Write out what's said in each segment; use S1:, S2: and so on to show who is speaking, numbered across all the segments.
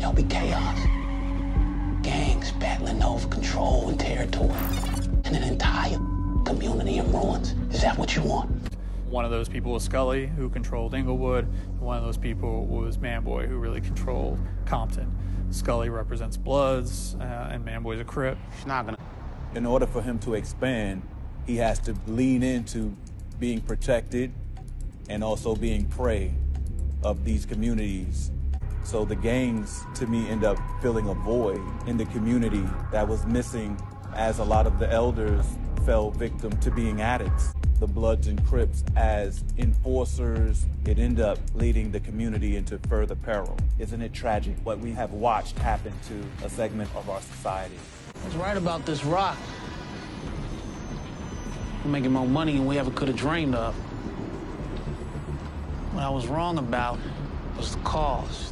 S1: there'll be chaos. Gangs battling over control and territory, and an entire community in ruins. Is that what you want?
S2: One of those people was Scully, who controlled Inglewood. One of those people was Manboy, who really controlled Compton. Scully represents Bloods, and Manboy's a Crip.
S1: She's not gonna.
S3: In order for him to expand, he has to lean into being protected and also being prey of these communities. So the gangs, to me, end up filling a void in the community that was missing as a lot of the elders fell victim to being addicts. The Bloods and Crips as enforcers, it ended up leading the community into further peril. Isn't it tragic what we have watched happen to a segment of our society?
S1: What's right about this rock? We're making more money than we ever could have dreamed of. What I was wrong about was the cost.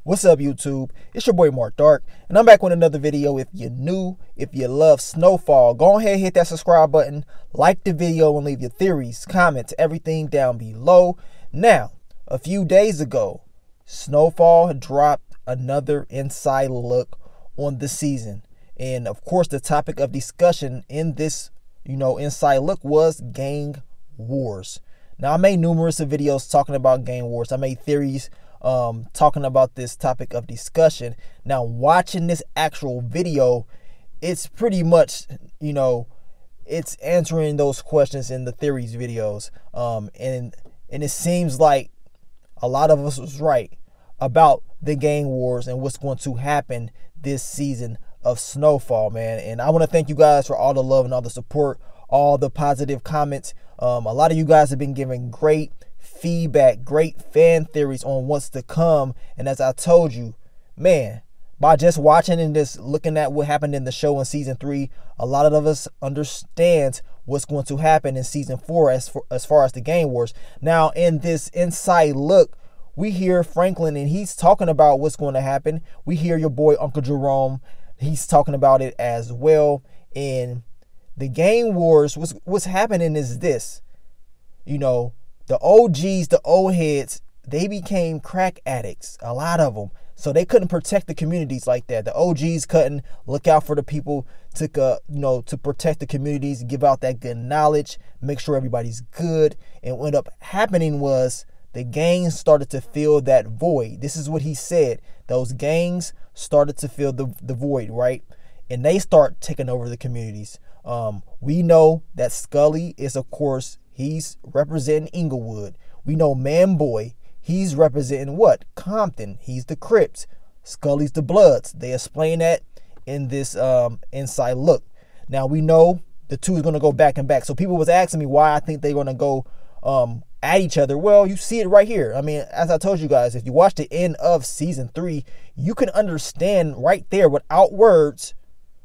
S4: What's up, YouTube? It's your boy Mark Dark, and I'm back with another video. If you're new, if you love Snowfall, go ahead and hit that subscribe button, like the video, and leave your theories, comments, everything down below. Now, a few days ago, Snowfall had dropped another inside look on the season. And of course, the topic of discussion in this, inside look was gang wars. Now, I made numerous of videos talking about gang wars. I made theories talking about this topic of discussion. Now, watching this actual video, it's pretty much, it's answering those questions in the theories videos. And it seems like a lot of us was right about the gang wars and what's going to happen this season of Snowfall, man. And I want to thank you guys for all the love and all the support, all the positive comments. A lot of you guys have been giving great feedback, great fan theories on what's to come. And as I told you, man, by just watching and just looking at what happened in the show in season 3, a lot of us understands what's going to happen in season 4 as far as the gang wars. Now, in this inside look, we hear Franklin and he's talking about what's going to happen. We hear your boy Uncle Jerome, he's talking about it as well. And the gang wars, what's happening is this, the OGs, the old heads, they became crack addicts, a lot of them. So they couldn't protect the communities like that. The OGs couldn't look out for the people, to protect the communities, give out that good knowledge, make sure everybody's good. And what ended up happening was the gangs started to fill that void. This is what he said. Those gangs started to fill the void, right? And they start taking over the communities. We know that Scully is, of course, he's representing Inglewood. We know Manboy, he's representing what? Compton. He's the Crips. Scully's the Bloods. They explain that in this inside look. Now, we know the two is going to go back and back. So people was asking me why I think they're going to go at each other. Well, you see it right here. I mean, as I told you guys, if you watch the end of season 3, you can understand right there without words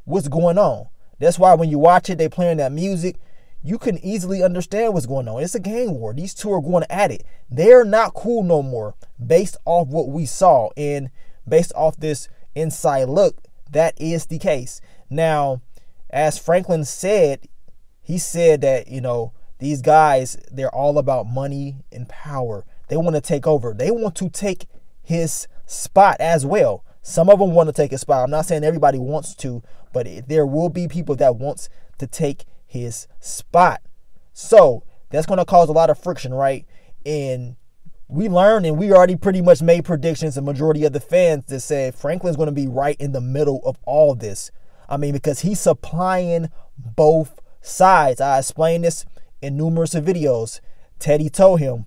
S4: what's going on. That's why when you watch it, they playing that music. You can easily understand what's going on. It's a gang war. These two are going at it. They're not cool no more based off what we saw. And based off this inside look, that is the case. Now, as Franklin said, he said that, these guys, they're all about money and power. They want to take over. They want to take his spot as well. Some of them want to take his spot. I'm not saying everybody wants to, but there will be people that wants to take his spot. So that's going to cause a lot of friction, right? And we learned, and we already pretty much made predictions, the majority of the fans that said Franklin's going to be right in the middle of all this. I mean, because he's supplying both sides. I explained this in numerous of videos. Teddy told him,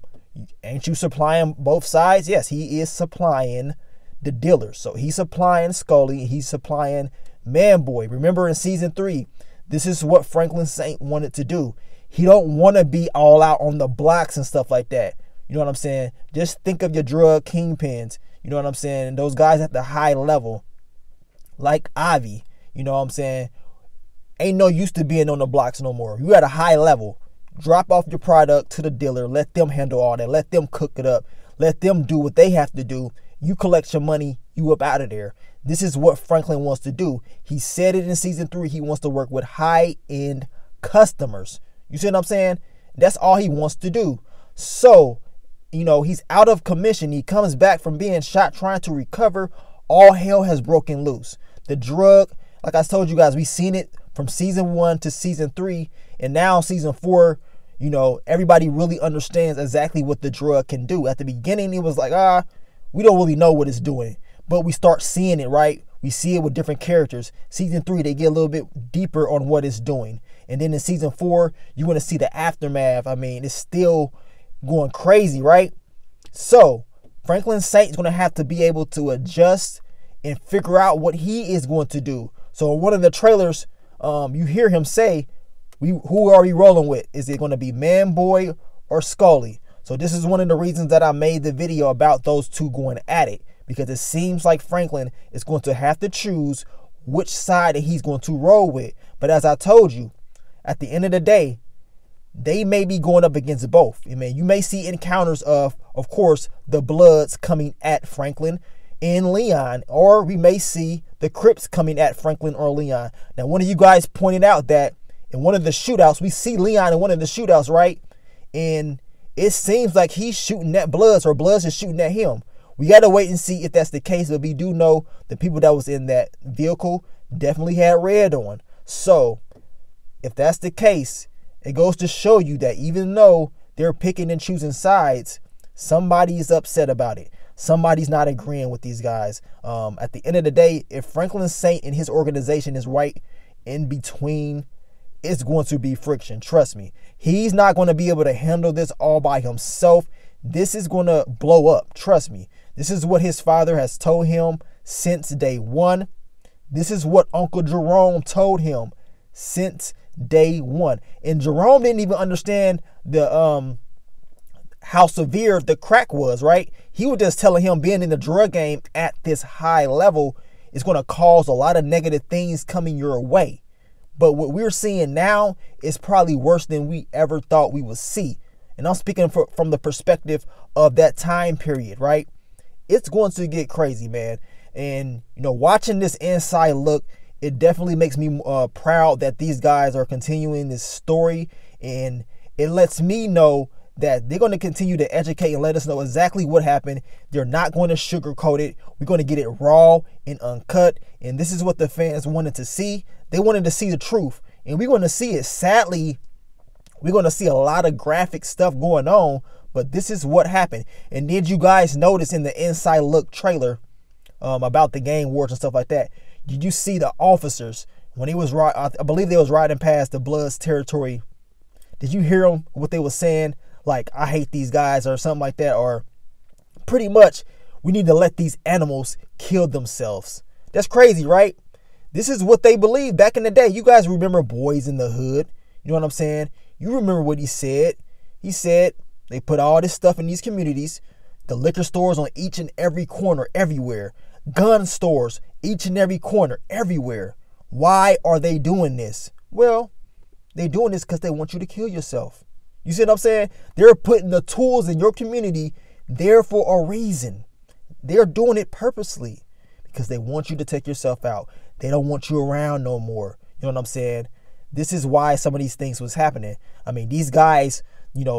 S4: ain't you supplying both sides? Yes, he is supplying the dealers. So he's supplying Scully, he's supplying Manboy. Remember in season 3, this is what Franklin Saint wanted to do. He don't want to be all out on the blocks and stuff like that. You know what I'm saying? Just think of your drug kingpins. You know what I'm saying? Those guys at the high level, like Ivy. You know what I'm saying? Ain't no use to being on the blocks no more. You at a high level. Drop off your product to the dealer. Let them handle all that. Let them cook it up. Let them do what they have to do. You collect your money. You up out of there. This is what Franklin wants to do. He said it in season 3. He wants to work with high-end customers. You see what I'm saying? That's all he wants to do. So, he's out of commission. He comes back from being shot, trying to recover all hell has broken loose. The drug, like I told you guys, we seen it from season 1 to season 3, and now season 4, everybody really understands exactly what the drug can do. At the beginning, it was like, we don't really know what it's doing, but we start seeing it, right? We see it with different characters. Season 3, they get a little bit deeper on what it's doing. And then in season 4, you want to see the aftermath. I mean, it's still going crazy, right? So Franklin Saint's going to have to be able to adjust and figure out what he is going to do. So in one of the trailers, you hear him say, who are we rolling with? Is it going to be Man-Boy or Scully? So this is one of the reasons that I made the video about those two going at it, because it seems like Franklin is going to have to choose which side that he's going to roll with. But as I told you, at the end of the day, they may be going up against both. I mean, you may see encounters of course, the Bloods coming at Franklin and Leon, or we may see the Crips coming at Franklin or Leon. Now, one of you guys pointed out that in one of the shootouts, we see Leon in one of the shootouts, right? And it seems like he's shooting at Bloods, or Bloods is shooting at him. We got to wait and see if that's the case, but we do know the people that was in that vehicle definitely had red on. So if that's the case, it goes to show you that even though they're picking and choosing sides, somebody's upset about it. Somebody's not agreeing with these guys. At the end of the day, if Franklin Saint and his organization is right in between, it's going to be friction. Trust me. He's not going to be able to handle this all by himself. This is going to blow up. Trust me. This is what his father has told him since day one. This is what Uncle Jerome told him since day one. And Jerome didn't even understand the how severe the crack was, right? He was just telling him being in the drug game at this high level is going to cause a lot of negative things coming your way. But what we're seeing now is probably worse than we ever thought we would see. And I'm speaking from the perspective of that time period, right? It's going to get crazy, man. And, watching this inside look, it definitely makes me proud that these guys are continuing this story. And it lets me know that they're going to continue to educate and let us know exactly what happened. They're not going to sugarcoat it. We're going to get it raw and uncut. And this is what the fans wanted to see. They wanted to see the truth. And we're going to see it. Sadly, we're going to see a lot of graphic stuff going on. But this is what happened. And did you guys notice in the inside look trailer about the gang wars and stuff like that? Did you see the officers when he was I believe they was riding past the Bloods territory? Did you hear them, what they were saying? Like, I hate these guys or something like that. Or pretty much, we need to let these animals kill themselves. That's crazy, right? This is what they believed back in the day. You guys remember Boys in the Hood. You know what I'm saying? You remember what he said. He said they put all this stuff in these communities. The liquor stores on each and every corner, everywhere. Gun stores, each and every corner, everywhere. Why are they doing this? Well, they're doing this because they want you to kill yourself. You see what I'm saying? They're putting the tools in your community there for a reason. They're doing it purposely because they want you to take yourself out. They don't want you around no more. You know what I'm saying? This is why some of these things was happening. I mean, these guys,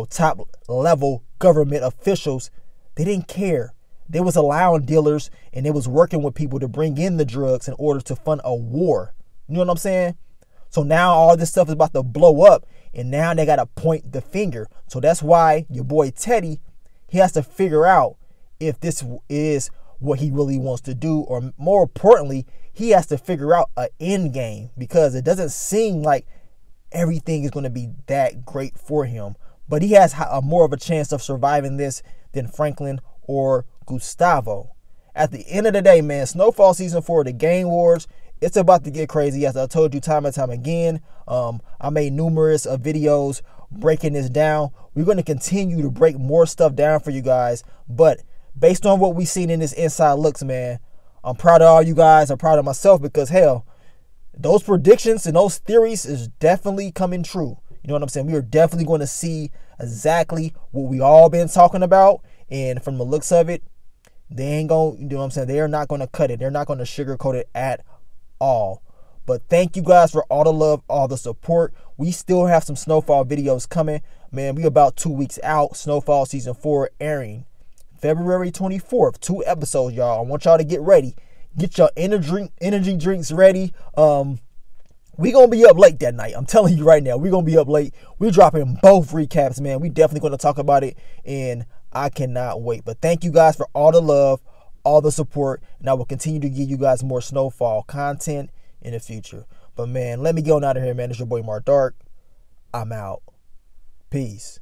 S4: top level government officials, they didn't care. They was allowing dealers and they was working with people to bring in the drugs in order to fund a war. You know what I'm saying? So now all this stuff is about to blow up, and now they got to point the finger. So that's why your boy Teddy, he has to figure out if this is what he really wants to do, or more importantly, he has to figure out an end game, because it doesn't seem like everything is going to be that great for him. But he has more of a chance of surviving this than Franklin or Gustavo. At the end of the day, man, Snowfall Season 4, the Gang Wars, it's about to get crazy. As I told you time and time again, I made numerous videos breaking this down. We're going to continue to break more stuff down for you guys. But based on what we've seen in this inside looks, man, I'm proud of all you guys. I'm proud of myself because, hell, those predictions and those theories is definitely coming true. You know what I'm saying? We are definitely going to see exactly what we all been talking about. And from the looks of it, they ain't going to, you know what I'm saying? They are not going to cut it. They're not going to sugarcoat it at all. But thank you guys for all the love, all the support. We still have some Snowfall videos coming. Man, we about 2 weeks out. Snowfall Season 4 airing February 24th. 2 episodes, y'all. I want y'all to get ready. Get your energy drinks ready. We gonna be up late that night. I'm telling you right now, we gonna be up late. We're dropping both recaps, man. We definitely gonna talk about it, and I cannot wait. But thank you guys for all the love, all the support, and I will continue to give you guys more Snowfall content in the future. But man, let me get on out of here, man. It's your boy Mark Dark. I'm out. Peace.